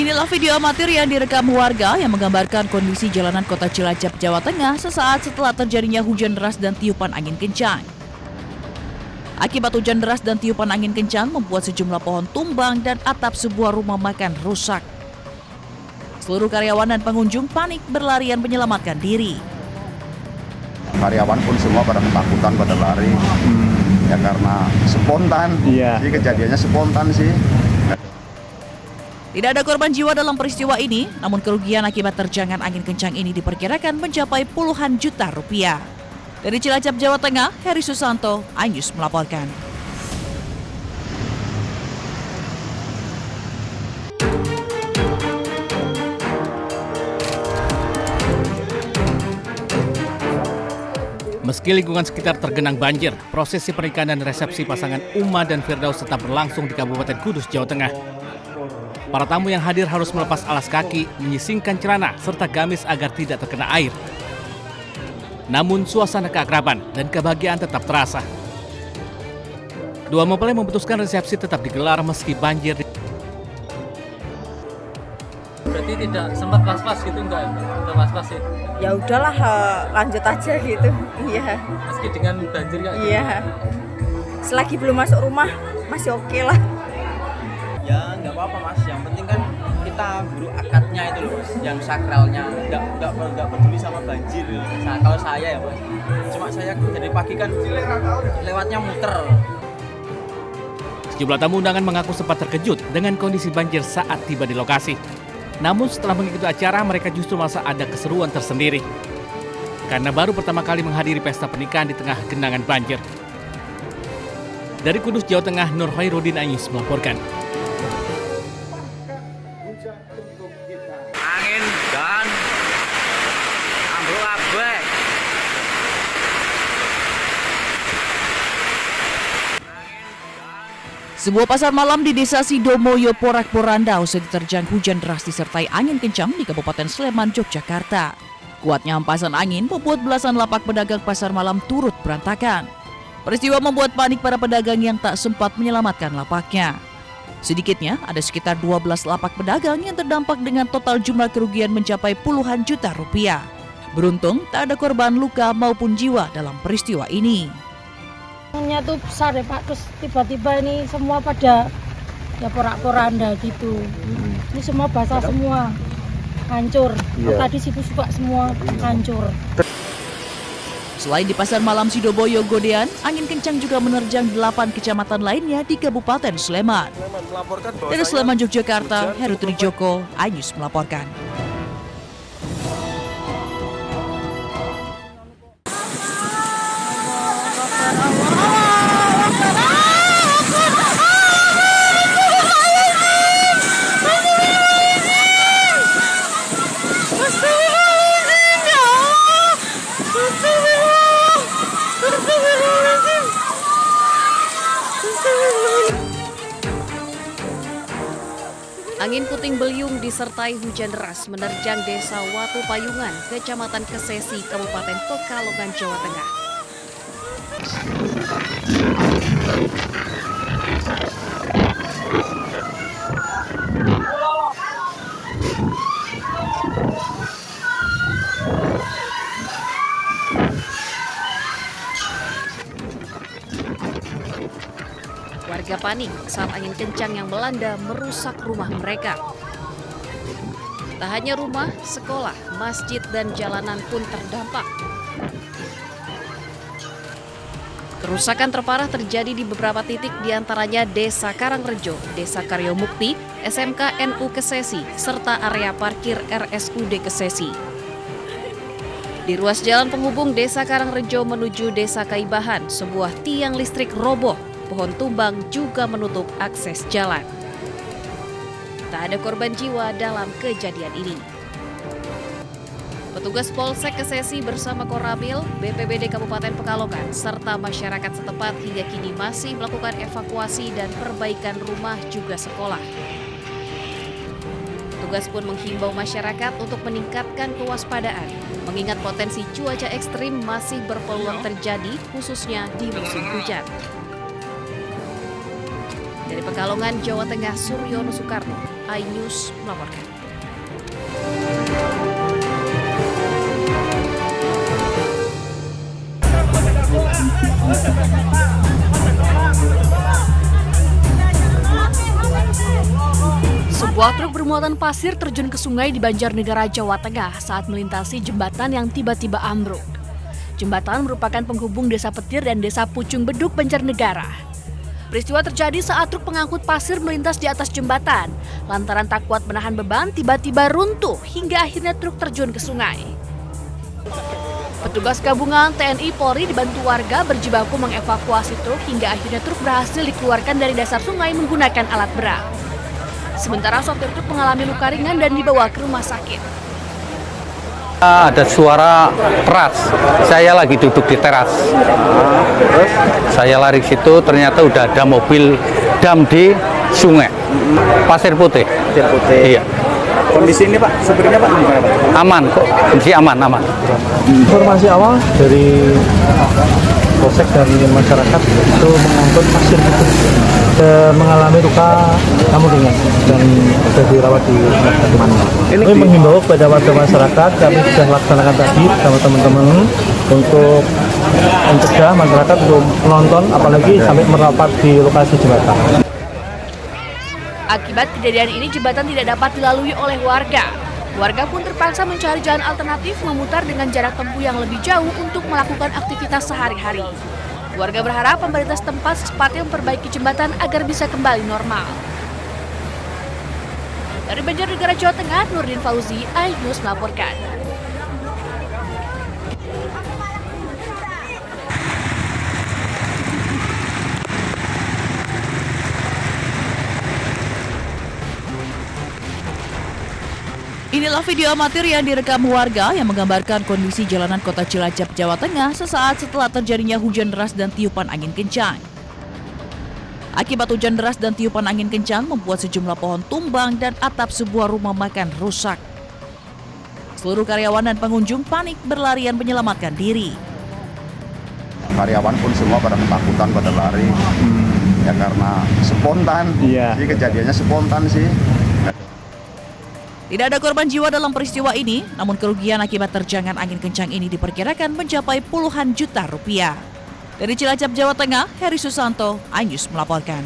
Inilah video amatir yang direkam warga yang menggambarkan kondisi jalanan kota Cilacap, Jawa Tengah sesaat setelah terjadinya hujan deras dan tiupan angin kencang. Akibat hujan deras dan tiupan angin kencang membuat sejumlah pohon tumbang dan atap sebuah rumah makan rusak. Seluruh karyawan dan pengunjung panik berlarian menyelamatkan diri. Karyawan pun semua pada ketakutan, pada lari. Ya karena spontan. Jadi kejadiannya spontan sih. Tidak ada korban jiwa dalam peristiwa ini, namun kerugian akibat terjangan angin kencang ini diperkirakan mencapai puluhan juta rupiah. Dari Cilacap, Jawa Tengah, Heri Susanto, iNews melaporkan. Meski lingkungan sekitar tergenang banjir, prosesi pernikahan dan resepsi pasangan Uma dan Firdaus tetap berlangsung di Kabupaten Kudus, Jawa Tengah. Para tamu yang hadir harus melepas alas kaki, menyisingkan celana, serta gamis agar tidak terkena air. Namun suasana keakraban dan kebahagiaan tetap terasa. Dua mempelai memutuskan resepsi tetap digelar meski banjir. Berarti tidak sempat pas-pas gitu, enggak pas-pas sih? Ya udahlah, lanjut aja gitu. Iya. Meski dengan banjir kayak gitu? Iya. Selagi belum masuk rumah masih oke lah. Ya nggak apa-apa mas, yang penting kan kita buru akadnya itu loh mas, yang sakralnya, nggak peduli sama banjir. Nah, kalau saya ya mas, cuma saya dari pagi kan lewatnya muter. Sejumlah tamu undangan mengaku sempat terkejut dengan kondisi banjir saat tiba di lokasi. Namun setelah mengikuti acara, mereka justru merasa ada keseruan tersendiri. Karena baru pertama kali menghadiri pesta pernikahan di tengah genangan banjir. Dari Kudus, Jawa Tengah, Nur Hoirudin iNews melaporkan. Angin dan ambruk kabeh. Sebuah pasar malam di Desa Sidomoyo, Porak-Poranda usai diterjang hujan deras disertai angin kencang di Kabupaten Sleman, Yogyakarta. Kuatnya hempasan angin membuat belasan lapak pedagang pasar malam turut berantakan. Peristiwa membuat panik para pedagang yang tak sempat menyelamatkan lapaknya. Sedikitnya ada sekitar 12 lapak pedagang yang terdampak dengan total jumlah kerugian mencapai puluhan juta rupiah. Beruntung tak ada korban luka maupun jiwa dalam peristiwa ini. Anginnya tuh besar ya Pak, terus tiba-tiba ini semua pada ya porak-poranda gitu. Ini semua basah semua, hancur. Tadi situ juga semua hancur. Selain di pasar malam Sidoboyo Godean, angin kencang juga menerjang 8 kecamatan lainnya di Kabupaten Sleman. Dari Sleman, Yogyakarta, Heru Trijoko, iNews melaporkan. Angin puting beliung disertai hujan deras menerjang Desa Watu Payungan, Kecamatan Kesesi, Kabupaten Pekalongan, Jawa Tengah. Warga panik saat angin kencang yang melanda merusak rumah mereka. Tak hanya rumah, sekolah, masjid, dan jalanan pun terdampak. Kerusakan terparah terjadi di beberapa titik diantaranya Desa Karangrejo, Desa Karyomukti, SMK NU Kesesi, serta area parkir RSUD Kesesi. Di ruas jalan penghubung Desa Karangrejo menuju Desa Kaibahan, sebuah tiang listrik roboh. Pohon tumbang juga menutup akses jalan. Tak ada korban jiwa dalam kejadian ini. Petugas Polsek Kesesi bersama Koramil, BPBD Kabupaten Pekalongan, serta masyarakat setempat hingga kini masih melakukan evakuasi dan perbaikan rumah juga sekolah. Petugas pun menghimbau masyarakat untuk meningkatkan kewaspadaan, mengingat potensi cuaca ekstrim masih berpeluang terjadi, khususnya di musim hujan. Dari Pekalongan, Jawa Tengah, Suryono Soekarno, iNews melaporkan. Sebuah truk bermuatan pasir terjun ke sungai di Banjarnegara, Jawa Tengah saat melintasi jembatan yang tiba-tiba ambruk. Jembatan merupakan penghubung Desa Petir dan Desa Pucung Beduk, Banjarnegara. Peristiwa terjadi saat truk pengangkut pasir melintas di atas jembatan. Lantaran tak kuat menahan beban, tiba-tiba runtuh hingga akhirnya truk terjun ke sungai. Petugas gabungan TNI Polri dibantu warga berjibaku mengevakuasi truk hingga akhirnya truk berhasil dikeluarkan dari dasar sungai menggunakan alat berat. Sementara sopir truk mengalami luka ringan dan dibawa ke rumah sakit. Ada suara keras, saya lagi duduk di teras. Saya lari ke situ, ternyata udah ada mobil dam di sungai, Pasir Putih. Pasir Putih. Iya. Kondisi ini Pak, supirnya Pak gimana Pak? Aman kok, kondisi aman. Informasi awal dari polsek dan masyarakat itu mengangkut pasir putih mengalami luka namun ringan dan sudah dirawat di mana. Ini menghimbau kepada warga masyarakat, kami sudah laksanakan tadi sama teman-teman untuk mencegah masyarakat untuk menonton apalagi sampai merapat di lokasi jembatan. Akibat kejadian ini, jembatan tidak dapat dilalui oleh warga. Warga pun terpaksa mencari jalan alternatif memutar dengan jarak tempuh yang lebih jauh untuk melakukan aktivitas sehari-hari. Warga berharap pemerintah setempat secepatnya memperbaiki jembatan agar bisa kembali normal. Dari Banjarnegara, Jawa Tengah, Nurdin Fauzi, iNews melaporkan. Inilah video amatir yang direkam warga yang menggambarkan kondisi jalanan kota Cilacap, Jawa Tengah sesaat setelah terjadinya hujan deras dan tiupan angin kencang. Akibat hujan deras dan tiupan angin kencang membuat sejumlah pohon tumbang dan atap sebuah rumah makan rusak. Seluruh karyawan dan pengunjung panik berlarian menyelamatkan diri. Karyawan pun semua pada ketakutan, pada lari. Ya karena spontan. Jadi kejadiannya spontan sih. Tidak ada korban jiwa dalam peristiwa ini, namun kerugian akibat terjangan angin kencang ini diperkirakan mencapai puluhan juta rupiah. Dari Cilacap, Jawa Tengah, Heri Susanto, iNews melaporkan.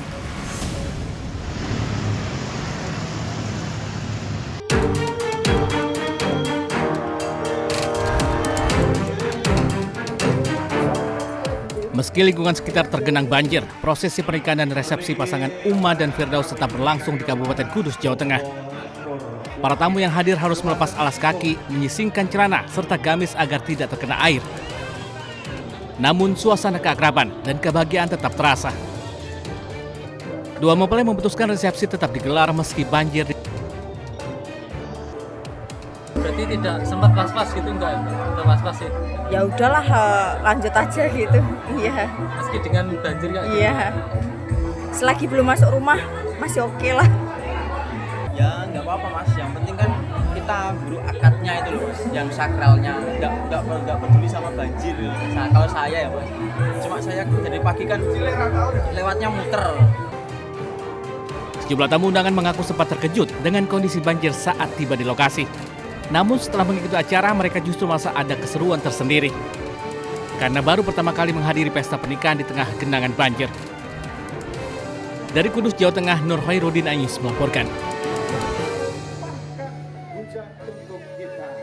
Meski lingkungan sekitar tergenang banjir, prosesi pernikahan dan resepsi pasangan Uma dan Firdaus tetap berlangsung di Kabupaten Kudus, Jawa Tengah. Para tamu yang hadir harus melepas alas kaki, menyisingkan celana, serta gamis agar tidak terkena air. Namun suasana keakraban dan kebahagiaan tetap terasa. Dua mempelai memutuskan resepsi tetap digelar meski banjir. Berarti tidak sempat pas-pas gitu enggak? Enggak pas-pas sih. Ya udahlah, lanjut aja gitu. Iya. Meski dengan banjir kayak gitu. Iya. Selagi belum masuk rumah masih oke lah. Ya nggak apa-apa Mas, yang penting kan kita buru akadnya itu loh Mas, yang sakralnya, nggak peduli sama banjir. Kalau saya ya Mas, cuma saya dari pagi kan lewatnya muter. Sejumlah tamu undangan mengaku sempat terkejut dengan kondisi banjir saat tiba di lokasi. Namun setelah mengikuti acara, mereka justru merasa ada keseruan tersendiri. Karena baru pertama kali menghadiri pesta pernikahan di tengah genangan banjir. Dari Kudus, Jawa Tengah, Nur Khairuddin, iNews melaporkan.